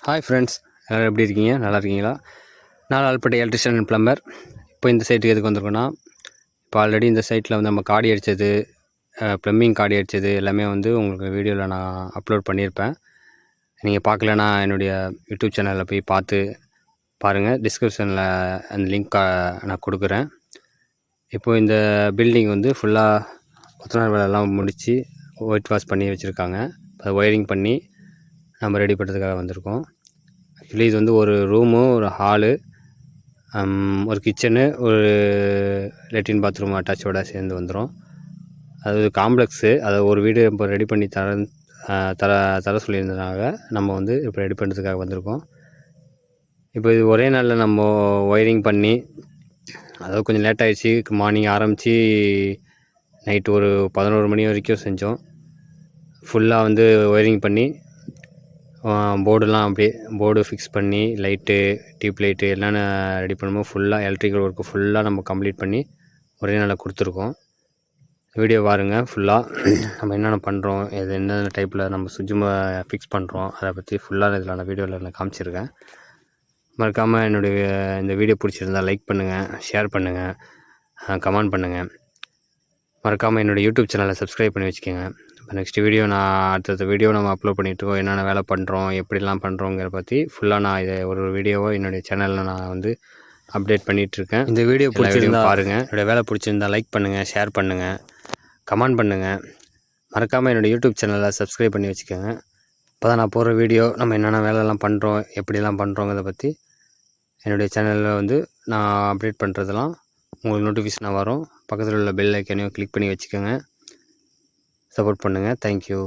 Hi friends, எல்லோரும் எப்படி இருக்கீங்க? நல்லா இருக்கீங்களா? நான் ஆல்பட்டி எலக்ட்ரிஷியன் அண்ட் ப்ளம்பர். இப்போ இந்த சைட்டுக்கு எதுக்கு வந்திருக்கோன்னா, இப்போ ஆல்ரெடி இந்த சைட்டில் வந்து நம்ம காடி அடித்தது, ப்ளம்பிங் காடி அடித்தது எல்லாமே வந்து உங்களுக்கு வீடியோவில் நான் அப்லோட் பண்ணியிருப்பேன். நீங்கள் பார்க்கலன்னா என்னுடைய யூடியூப் சேனலில் போய் பார்த்து பாருங்கள். டிஸ்கிரிப்ஷனில் அந்த லிங்க் நான் கொடுக்குறேன். இப்போது இந்த பில்டிங் வந்து ஃபுல்லாக கொத்தனார் வேலைலாம் முடித்து ஒயிட் வாஷ் பண்ணி வச்சுருக்காங்க. அதை ஒயரிங் பண்ணி நம்ம ரெடி பண்ணுறதுக்காக வந்திருக்கோம். ஆக்சுவலி இது வந்து ஒரு ரூமு, ஒரு ஹாலு, ஒரு கிச்சனு, ஒரு லெட்டின் பாத்ரூம் அட்டாச்சோடு சேர்ந்து வந்துடும். அது காம்ப்ளெக்ஸு. அதை ஒரு வீடு இப்போ ரெடி பண்ணி தர சொல்லியிருந்ததுனால நம்ம வந்து இப்போ ரெடி பண்ணுறதுக்காக வந்திருக்கோம். இப்போ இது ஒரே நாளில் நம்ம ஒயரிங் பண்ணி, அதாவது கொஞ்சம் லேட் ஆகிடுச்சி. மார்னிங் ஆரம்பித்து நைட்டு ஒரு 11 மணி வரைக்கும் செஞ்சோம். ஃபுல்லாக வந்து ஒயரிங் பண்ணி போர்டுலாம் அப்படியே போர்டு ஃபிக்ஸ் பண்ணி, லைட்டு, டியூப் லைட்டு என்னென்ன ரெடி பண்ணும்போது ஃபுல்லாக எலக்ட்ரிக்கல் ஒர்க்கு ஃபுல்லாக நம்ம கம்ப்ளீட் பண்ணி ஒரே நாளில் கொடுத்துருக்கோம். வீடியோ பாருங்கள் ஃபுல்லாக. நம்ம என்னென்ன பண்ணுறோம், இது என்னென்ன டைப்பில் நம்ம சுவிட்சு ஃபிக்ஸ் பண்ணுறோம், அதை பற்றி ஃபுல்லாக இதில் நான் வீடியோவில் நான் காமிச்சிருக்கேன். மறக்காமல் என்னுடைய இந்த வீடியோ பிடிச்சிருந்தால் லைக் பண்ணுங்கள், ஷேர் பண்ணுங்கள், கமெண்ட் பண்ணுங்கள். மறக்காமல் என்னோடய யூடியூப் சேனலை சப்ஸ்கிரைப் பண்ணி வச்சுக்கோங்க. இப்போ நெக்ஸ்ட் வீடியோ அடுத்த வீடியோ நம்ம அப்லோட் பண்ணிகிட்ருக்கோம். என்னென்ன வேலை பண்ணுறோம், எப்படிலாம் பண்ணுறோங்கிற பற்றி ஃபுல்லாக நான் இதை ஒரு வீடியோவை என்னுடைய சேனலில் நான் வந்து அப்டேட் பண்ணிகிட்ருக்கேன். இந்த வீடியோ பிடிச்சிருந்தா பாருங்கள். என்னோடய வேலை பிடிச்சிருந்தால் லைக் பண்ணுங்கள், ஷேர் பண்ணுங்கள், கமெண்ட் பண்ணுங்கள். மறக்காமல் என்னோடய யூடியூப் சேனலை சப்ஸ்கிரைப் பண்ணி வச்சுக்கோங்க. இப்போ தான் நான் போடுற வீடியோ நம்ம என்னென்ன வேலைலாம் பண்ணுறோம், எப்படிலாம் பண்ணுறோங்கிறத பற்றி என்னுடைய சேனலில் வந்து நான் அப்டேட் பண்ணுறதெல்லாம் உங்களுக்கு நோட்டிஃபிகேஷனாக வரும். பக்கத்தில் உள்ள பெல் ஐக்கானையும் கிளிக் பண்ணி வச்சுக்கோங்க. சப்போர்ட் பண்ணுங்கள். தேங்க்யூ.